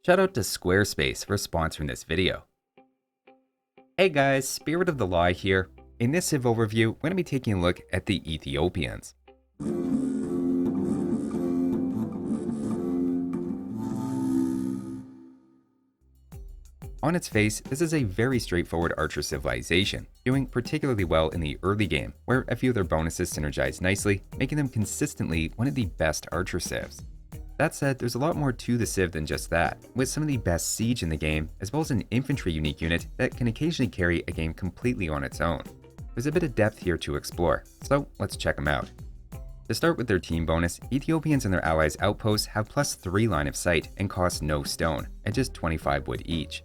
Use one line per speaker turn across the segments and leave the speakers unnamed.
Shout out to Squarespace for sponsoring this video. Hey guys, Spirit of the Law here. In this Civ overview, we're going to be taking a look at the Ethiopians. On its face, this is a very straightforward archer civilization, doing particularly well in the early game, where a few of their bonuses synergize nicely, making them consistently one of the best archer civs. That said, there's a lot more to the civ than just that, with some of the best siege in the game, as well as an infantry unique unit that can occasionally carry a game completely on its own. There's a bit of depth here to explore, so let's check them out. To start with their team bonus, Ethiopians and their allies' outposts have +3 line of sight and cost no stone, at just 25 wood each.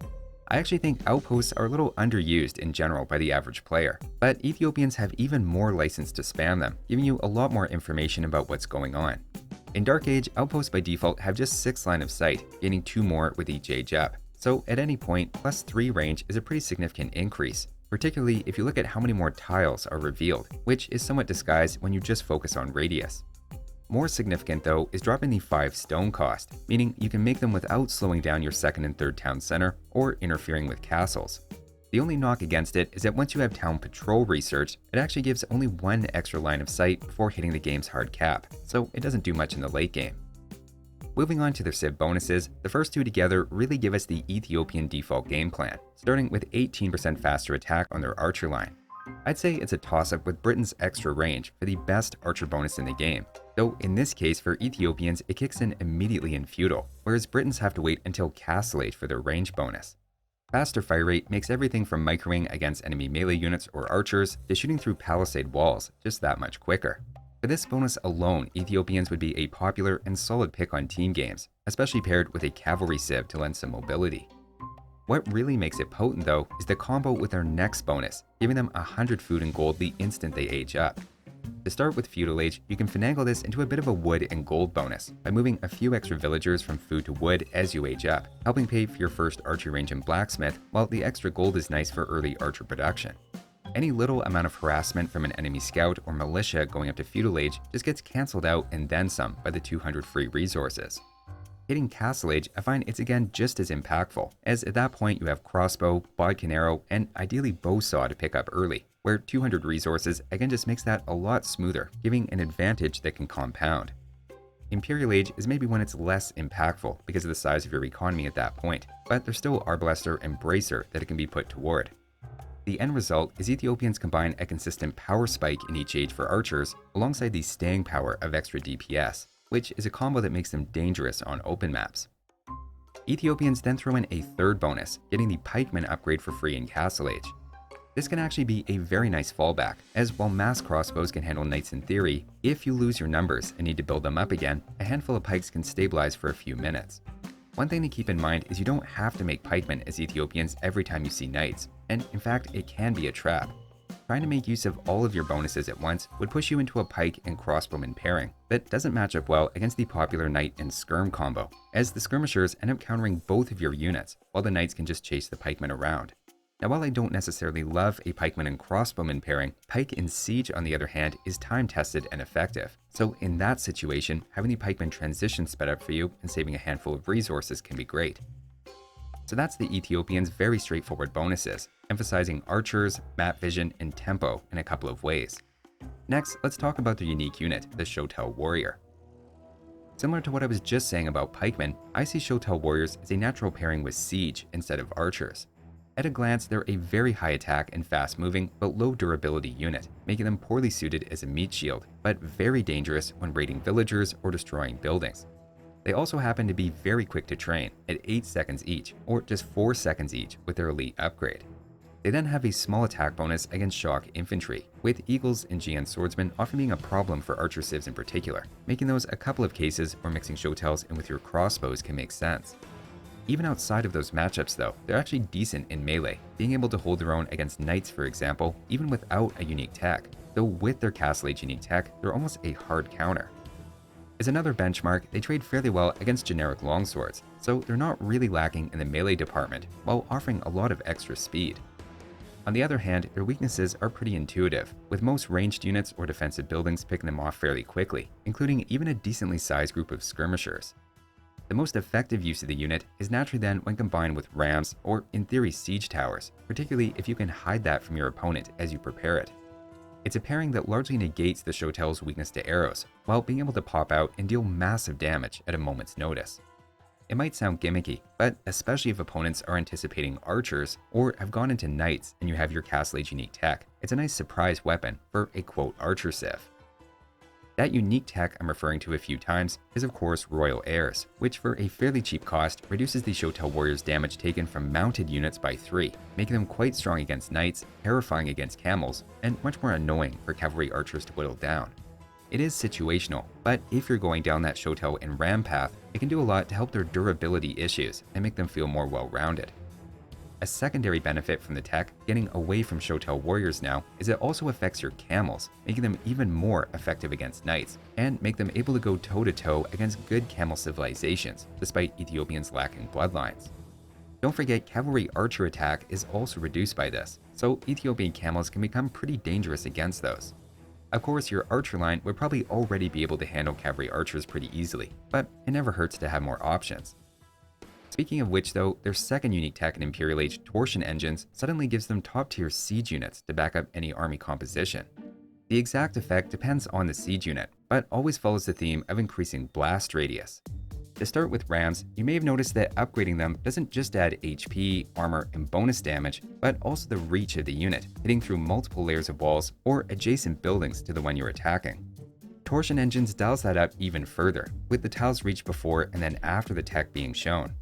I actually think outposts are a little underused in general by the average player, but Ethiopians have even more license to spam them, giving you a lot more information about what's going on. In Dark Age, outposts by default have just 6 line of sight, gaining 2 more with each age up. So at any point, +3 range is a pretty significant increase, particularly if you look at how many more tiles are revealed, which is somewhat disguised when you just focus on radius. More significant though is dropping the 5 stone cost, meaning you can make them without slowing down your second and third town center or interfering with castles. The only knock against it is that once you have town patrol researched, it actually gives only 1 extra line of sight before hitting the game's hard cap, so it doesn't do much in the late game. Moving on to their civ bonuses, the first two together really give us the Ethiopian default game plan, starting with 18% faster attack on their archer line. I'd say it's a toss-up with Britain's extra range for the best archer bonus in the game, though in this case for Ethiopians it kicks in immediately in feudal, whereas Britons have to wait until castle age for their range bonus. Faster fire rate makes everything from microing against enemy melee units or archers to shooting through palisade walls just that much quicker. For this bonus alone, Ethiopians would be a popular and solid pick on team games, especially paired with a cavalry civ to lend some mobility. What really makes it potent though is the combo with their next bonus, giving them 100 food and gold the instant they age up. To start with feudal age, you can finagle this into a bit of a wood and gold bonus by moving a few extra villagers from food to wood as you age up, helping pay for your first archer range and blacksmith, while the extra gold is nice for early archer production. Any little amount of harassment from an enemy scout or militia going up to feudal age just gets cancelled out and then some by the 200 free resources. Hitting castle age, I find it's again just as impactful, as at that point you have crossbow, bodkin arrow, and ideally bow saw to pick up early, where 200 resources again just makes that a lot smoother, giving an advantage that can compound. Imperial age is maybe when it's less impactful because of the size of your economy at that point, but there's still Arbalester and Bracer that it can be put toward. The end result is Ethiopians combine a consistent power spike in each age for archers alongside the staying power of extra DPS, which is a combo that makes them dangerous on open maps. Ethiopians then throw in a third bonus, getting the pikeman upgrade for free in castle age. This can actually be a very nice fallback, as while mass crossbows can handle knights in theory, if you lose your numbers and need to build them up again, a handful of pikes can stabilize for a few minutes. One thing to keep in mind is you don't have to make pikemen as Ethiopians every time you see knights, and in fact it can be a trap. Trying to make use of all of your bonuses at once would push you into a pike and crossbowman pairing that doesn't match up well against the popular knight and skirm combo, as the skirmishers end up countering both of your units, while the knights can just chase the pikemen around. Now while I don't necessarily love a pikeman and crossbowman pairing, pike in siege on the other hand is time tested and effective, so in that situation, having the pikeman transition sped up for you and saving a handful of resources can be great. So that's the Ethiopians' very straightforward bonuses, emphasizing archers, map vision, and tempo in a couple of ways. Next, let's talk about their unique unit, the Shotel Warrior. Similar to what I was just saying about pikemen, I see Shotel Warriors as a natural pairing with siege instead of archers. At a glance, they're a very high attack and fast moving but low durability unit, making them poorly suited as a meat shield, but very dangerous when raiding villagers or destroying buildings. They also happen to be very quick to train, at 8 seconds each, or just 4 seconds each with their elite upgrade. They then have a small attack bonus against shock infantry, with eagles and GN swordsmen often being a problem for archer civs in particular, making those a couple of cases where mixing shotels in with your crossbows can make sense. Even outside of those matchups though, they're actually decent in melee, being able to hold their own against knights for example, even without a unique tech, though with their castle age unique tech, they're almost a hard counter. As another benchmark, they trade fairly well against generic longswords, so they're not really lacking in the melee department, while offering a lot of extra speed. On the other hand, their weaknesses are pretty intuitive, with most ranged units or defensive buildings picking them off fairly quickly, including even a decently sized group of skirmishers. The most effective use of the unit is naturally then when combined with rams or, in theory, siege towers, particularly if you can hide that from your opponent as you prepare it. It's a pairing that largely negates the Shotel's weakness to arrows, while being able to pop out and deal massive damage at a moment's notice. It might sound gimmicky, but especially if opponents are anticipating archers or have gone into knights and you have your Castle Age unique tech, it's a nice surprise weapon for a quote archer civ. That unique tech I'm referring to a few times is of course Royal Heirs, which for a fairly cheap cost reduces the Shotel Warrior's damage taken from mounted units by 3, making them quite strong against knights, terrifying against camels, and much more annoying for cavalry archers to whittle down. It is situational, but if you're going down that Shotel and Ram path, it can do a lot to help their durability issues and make them feel more well-rounded. A secondary benefit from the tech, getting away from Shotel Warriors now, is it also affects your camels, making them even more effective against knights, and make them able to go toe-to-toe against good camel civilizations, despite Ethiopians lacking bloodlines. Don't forget cavalry archer attack is also reduced by this, so Ethiopian camels can become pretty dangerous against those. Of course, your archer line would probably already be able to handle cavalry archers pretty easily, but it never hurts to have more options. Speaking of which though, their second unique tech in Imperial Age, torsion engines, suddenly gives them top tier siege units to back up any army composition. The exact effect depends on the siege unit, but always follows the theme of increasing blast radius. To start with rams, you may have noticed that upgrading them doesn't just add HP, armor, and bonus damage, but also the reach of the unit, hitting through multiple layers of walls or adjacent buildings to the one you're attacking. Torsion engines dials that up even further, with the tiles reach before and then after the tech being shown.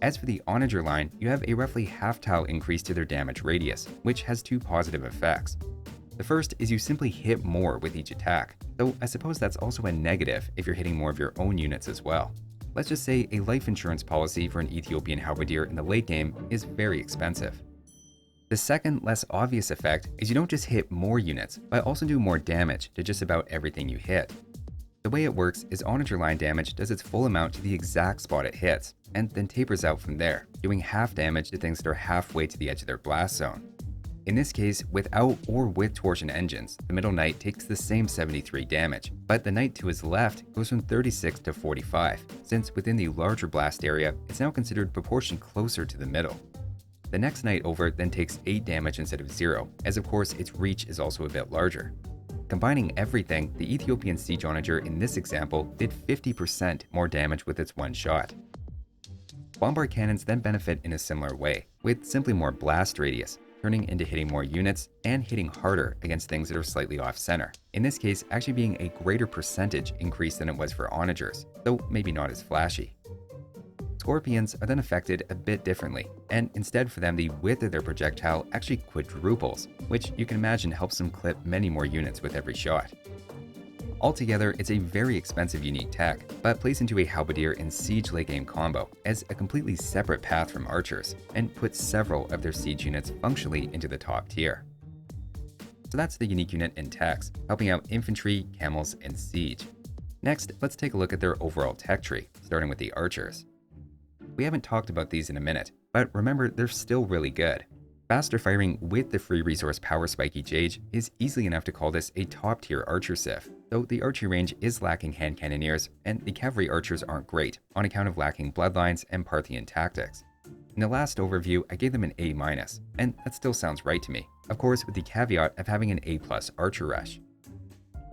As for the onager line, you have a roughly half tile increase to their damage radius, which has 2 positive effects. The first is you simply hit more with each attack, though I suppose that's also a negative if you're hitting more of your own units as well. Let's just say a life insurance policy for an Ethiopian halberdier in the late game is very expensive. The second, less obvious effect is you don't just hit more units, but also do more damage to just about everything you hit. The way it works is onager line damage does its full amount to the exact spot it hits, and then tapers out from there, doing half damage to things that are halfway to the edge of their blast zone. In this case, without or with torsion engines, the middle knight takes the same 73 damage, but the knight to his left goes from 36 to 45, since within the larger blast area, it's now considered proportioned closer to the middle. The next knight over then takes 8 damage instead of 0, as of course its reach is also a bit larger. Combining everything, the Ethiopian siege onager in this example did 50% more damage with its one shot. Bombard cannons then benefit in a similar way, with simply more blast radius, turning into hitting more units and hitting harder against things that are slightly off-center. In this case, actually being a greater percentage increase than it was for onagers, though maybe not as flashy. Scorpions are then affected a bit differently, and instead for them the width of their projectile actually quadruples, which you can imagine helps them clip many more units with every shot. Altogether, it's a very expensive unique tech, but plays into a halberdier and siege late game combo as a completely separate path from archers, and puts several of their siege units functionally into the top tier. So that's the unique unit and techs, helping out infantry, camels, and siege. Next, let's take a look at their overall tech tree, starting with the archers. We haven't talked about these in a minute, but remember they're still really good. Faster firing with the free resource power spike each age is easily enough to call this a top tier archer civ, though the archery range is lacking hand cannoneers and the cavalry archers aren't great on account of lacking bloodlines and Parthian tactics. In the last overview I gave them an A-, and that still sounds right to me, of course with the caveat of having an A+ archer rush.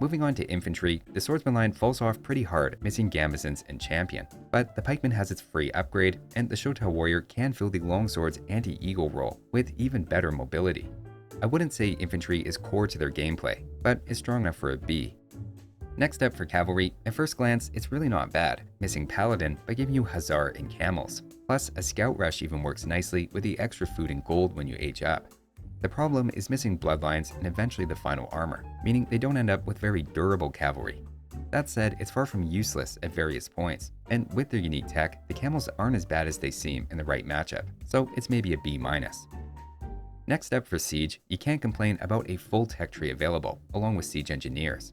Moving on to infantry, the swordsman line falls off pretty hard, missing gambesons and champion, but the pikeman has its free upgrade, and the Shotel Warrior can fill the longsword's anti-eagle role with even better mobility. I wouldn't say infantry is core to their gameplay, but is strong enough for a B. Next up for cavalry, at first glance it's really not bad, missing paladin by giving you hussar and camels, plus a scout rush even works nicely with the extra food and gold when you age up. The problem is missing bloodlines and eventually the final armor, meaning they don't end up with very durable cavalry. That said, it's far from useless at various points, and with their unique tech, the camels aren't as bad as they seem in the right matchup, so it's maybe a B-. Next up for siege, you can't complain about a full tech tree available, along with siege engineers.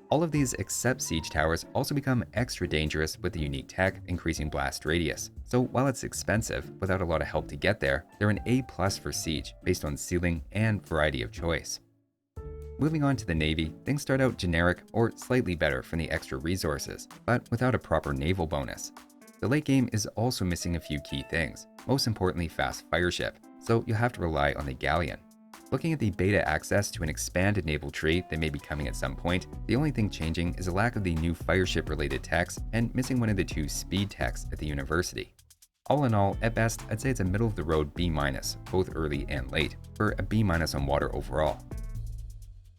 All of these except siege towers also become extra dangerous with the unique tech increasing blast radius. So while it's expensive, without a lot of help to get there, they're an A+ for siege based on ceiling and variety of choice. Moving on to the Navy, things start out generic or slightly better from the extra resources, but without a proper naval bonus. The late game is also missing a few key things, most importantly fast fireship, so you'll have to rely on the galleon. Looking at the beta access to an expanded naval tree that may be coming at some point, the only thing changing is a lack of the new fireship related techs and missing one of the 2 speed techs at the university. All in all, at best, I'd say it's a middle of the road B-, both early and late, for a B- on water overall.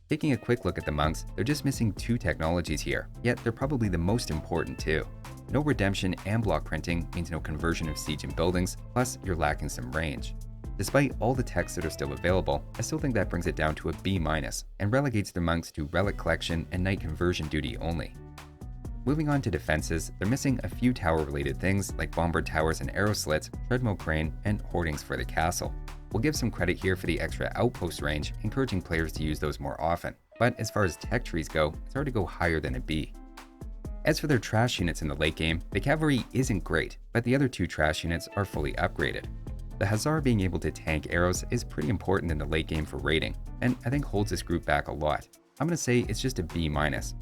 Taking a quick look at the monks, they're just missing 2 technologies here, yet they're probably the most important too. No redemption and block printing means no conversion of siege and buildings, plus you're lacking some range. Despite all the techs that are still available, I still think that brings it down to a B- and relegates the monks to relic collection and knight conversion duty only. Moving on to defenses, they're missing a few tower-related things like bombard towers and arrow slits, treadmill crane, and hoardings for the castle. We'll give some credit here for the extra outpost range, encouraging players to use those more often, but as far as tech trees go, it's hard to go higher than a B. As for their trash units in the late game, the cavalry isn't great, but the other 2 trash units are fully upgraded. The Hussar being able to tank arrows is pretty important in the late game for raiding, and I think holds this group back a lot. I'm going to say it's just a B-,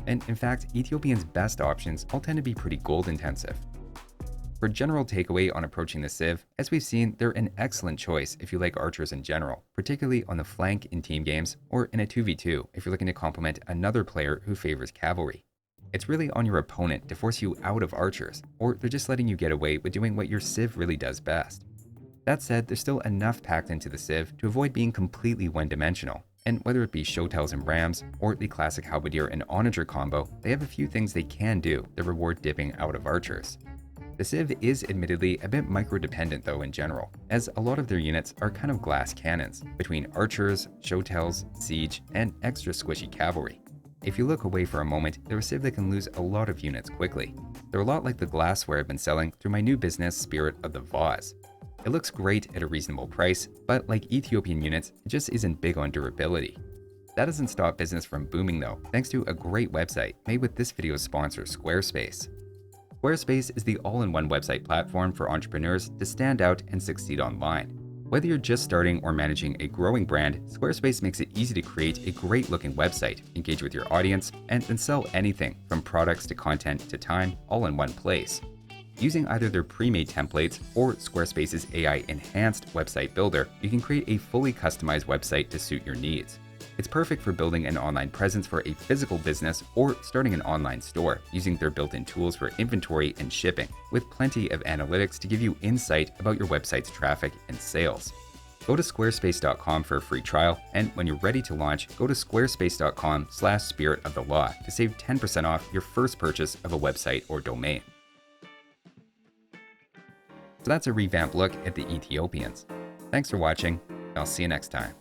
and in fact, Ethiopians' best options all tend to be pretty gold intensive. For general takeaway on approaching the Civ, as we've seen, they're an excellent choice if you like archers in general, particularly on the flank in team games, or in a 2v2 if you're looking to complement another player who favors cavalry. It's really on your opponent to force you out of archers, or they're just letting you get away with doing what your Civ really does best. That said, there's still enough packed into the Civ to avoid being completely one-dimensional, and whether it be Shotels and Rams, or the classic Halberdier and Onager combo, they have a few things they can do that reward dipping out of archers. The Civ is admittedly a bit micro-dependent though in general, as a lot of their units are kind of glass cannons, between archers, Shotels, siege, and extra squishy cavalry. If you look away for a moment, they're a Civ that can lose a lot of units quickly. They're a lot like the glassware I've been selling through my new business Spirit of the Vase. It looks great at a reasonable price, but like Ethiopian units, it just isn't big on durability. That doesn't stop business from booming though, thanks to a great website made with this video's sponsor, Squarespace. Squarespace is the all-in-one website platform for entrepreneurs to stand out and succeed online. Whether you're just starting or managing a growing brand, Squarespace makes it easy to create a great-looking website, engage with your audience, and then sell anything from products to content to time, all in one place. Using either their pre-made templates or Squarespace's AI-enhanced website builder, you can create a fully customized website to suit your needs. It's perfect for building an online presence for a physical business or starting an online store using their built-in tools for inventory and shipping, with plenty of analytics to give you insight about your website's traffic and sales. Go to squarespace.com for a free trial, and when you're ready to launch, go to squarespace.com/spiritofthelaw to save 10% off your first purchase of a website or domain. So that's a revamped look at the Ethiopians. Thanks for watching, and I'll see you next time.